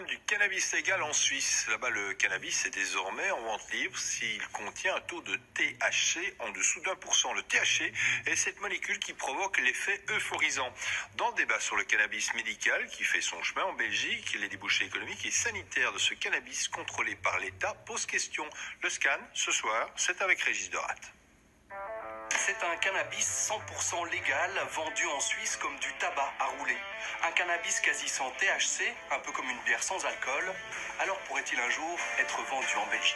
forme du cannabis légal en Suisse. Là-bas, le cannabis est désormais en vente libre s'il contient un taux de THC en dessous d'1%. Le THC est cette molécule qui provoque l'effet euphorisant. Dans le débat sur le cannabis médical qui fait son chemin en Belgique, les débouchés économiques et sanitaires de ce cannabis contrôlé par l'État posent question. Le scan, ce soir, c'est avec Régis Derat. C'est un cannabis 100% légal vendu en Suisse comme du tabac à rouler. Un cannabis quasi sans THC, un peu comme une bière sans alcool. Alors pourrait-il un jour être vendu en Belgique ?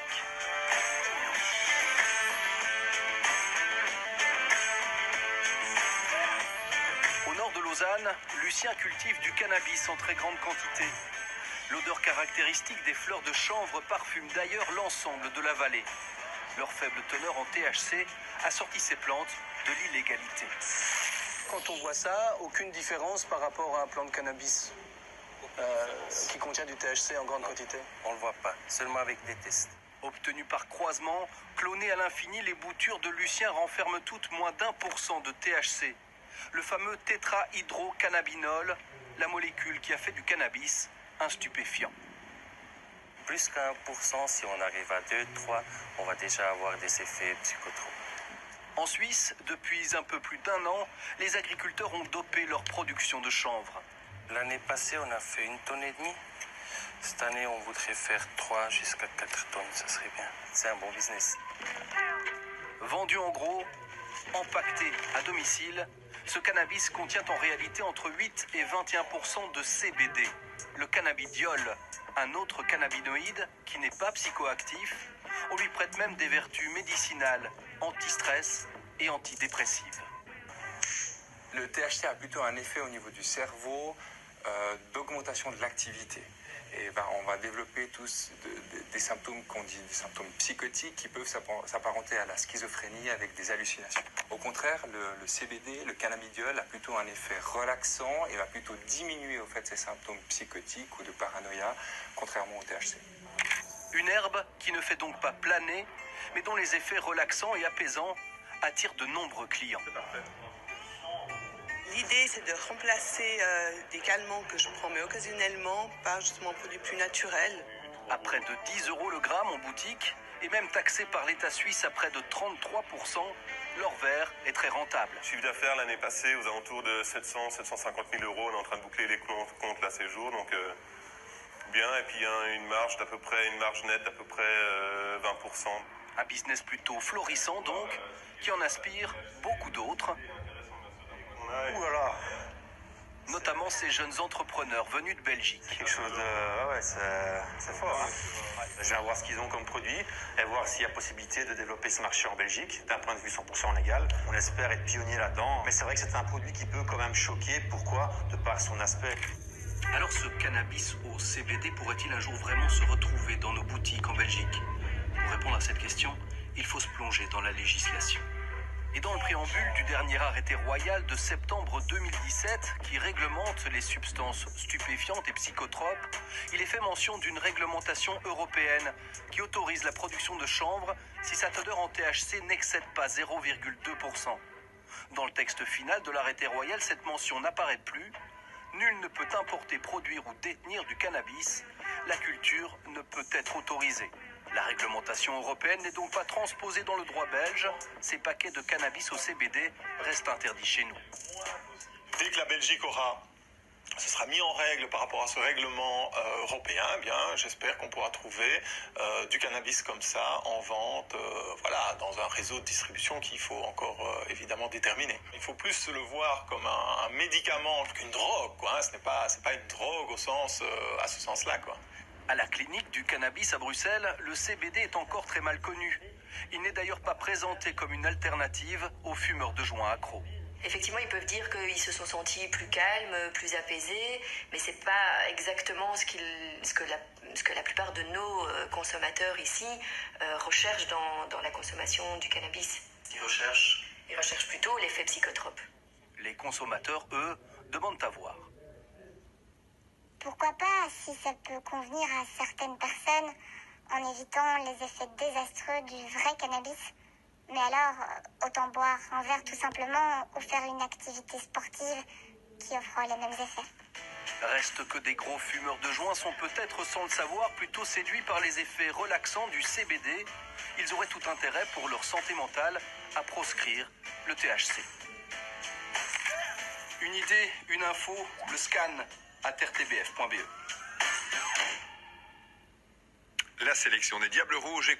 Au nord de Lausanne, Lucien cultive du cannabis en très grande quantité. L'odeur caractéristique des fleurs de chanvre parfume d'ailleurs l'ensemble de la vallée. Leur faible teneur en THC assortit ces plantes de l'illégalité. Quand on voit ça, aucune différence par rapport à un plant de cannabis qui contient du THC en grande quantité? On ne le voit pas, seulement avec des tests. Obtenus par croisement, clonés à l'infini, les boutures de Lucien renferment toutes moins d'1% de THC. Le fameux tétrahydrocannabinol, la molécule qui a fait du cannabis un stupéfiant. Plus qu'à 1%, si on arrive à 2-3, on va déjà avoir des effets psychotropes. En Suisse, depuis un peu plus d'1 an, les agriculteurs ont dopé leur production de chanvre. L'année passée, on a fait 1,5 tonnes. Cette année, on voudrait faire 3 jusqu'à 4 tonnes, ça serait bien. C'est un bon business. Vendu en gros, empaqueté à domicile, ce cannabis contient en réalité entre 8 et 21% de CBD. Le cannabidiol, un autre cannabinoïde qui n'est pas psychoactif. On lui prête même des vertus médicinales, anti-stress et antidépressives. Le THC a plutôt un effet au niveau du cerveau d'augmentation de l'activité. Et on va développer tous des symptômes qu'on dit des symptômes psychotiques qui peuvent s'apparenter à la schizophrénie avec des hallucinations. Au contraire, le CBD, le cannabidiol, a plutôt un effet relaxant et va plutôt diminuer au fait ces symptômes psychotiques ou de paranoïa, contrairement au THC. Une herbe qui ne fait donc pas planer, mais dont les effets relaxants et apaisants attirent de nombreux clients. L'idée, c'est de remplacer des calmants que je prends mais occasionnellement par justement un produit plus naturel. À près de 10 € le gramme en boutique, et même taxé par l'État suisse à près de 33%, leur verre est très rentable. Chiffre d'affaires l'année passée aux alentours de 750 000 €. On est en train de boucler les comptes là ces jours, donc bien. Et puis une marge nette d'à peu près 20%. Un business plutôt florissant donc, qui en aspire beaucoup d'autres. Ouh là là. Notamment ces jeunes entrepreneurs venus de Belgique. Quelque chose de... ouais, c'est fort. Hein. Je viens voir ce qu'ils ont comme produit et voir s'il y a possibilité de développer ce marché en Belgique d'un point de vue 100% légal. On espère être pionnier là-dedans. Mais c'est vrai que c'est un produit qui peut quand même choquer. Pourquoi? De par son aspect. Alors ce cannabis au CBD pourrait-il un jour vraiment se retrouver dans nos boutiques en Belgique? Pour répondre à cette question, il faut se plonger dans la législation. Et dans le préambule du dernier arrêté royal de septembre 2017 qui réglemente les substances stupéfiantes et psychotropes, il est fait mention d'une réglementation européenne qui autorise la production de chanvre si sa teneur en THC n'excède pas 0,2%. Dans le texte final de l'arrêté royal, cette mention n'apparaît plus. Nul ne peut importer, produire ou détenir du cannabis. La culture ne peut être autorisée. La réglementation européenne n'est donc pas transposée dans le droit belge. Ces paquets de cannabis au CBD restent interdits chez nous. Dès que la Belgique se sera mis en règle par rapport à ce règlement européen, eh bien, j'espère qu'on pourra trouver du cannabis comme ça en vente, dans un réseau de distribution qu'il faut encore évidemment déterminer. Il faut plus le voir comme un médicament qu'une drogue, quoi. Hein. C'est pas une drogue à ce sens-là, quoi. À la clinique du cannabis à Bruxelles, le CBD est encore très mal connu. Il n'est d'ailleurs pas présenté comme une alternative aux fumeurs de joints accros. Effectivement, ils peuvent dire qu'ils se sont sentis plus calmes, plus apaisés, mais c'est pas exactement ce que la plupart de nos consommateurs ici recherchent dans la consommation du cannabis. Ils recherchent plutôt l'effet psychotrope. Les consommateurs, eux, demandent à voir. Pourquoi pas, si ça peut convenir à certaines personnes, en évitant les effets désastreux du vrai cannabis. Mais alors, autant boire un verre tout simplement ou faire une activité sportive qui offre les mêmes effets. Reste que des gros fumeurs de joint sont peut-être, sans le savoir, plutôt séduits par les effets relaxants du CBD. Ils auraient tout intérêt pour leur santé mentale à proscrire le THC. Une idée, une info, le scan à terretbf.be. La sélection des Diables Rouges est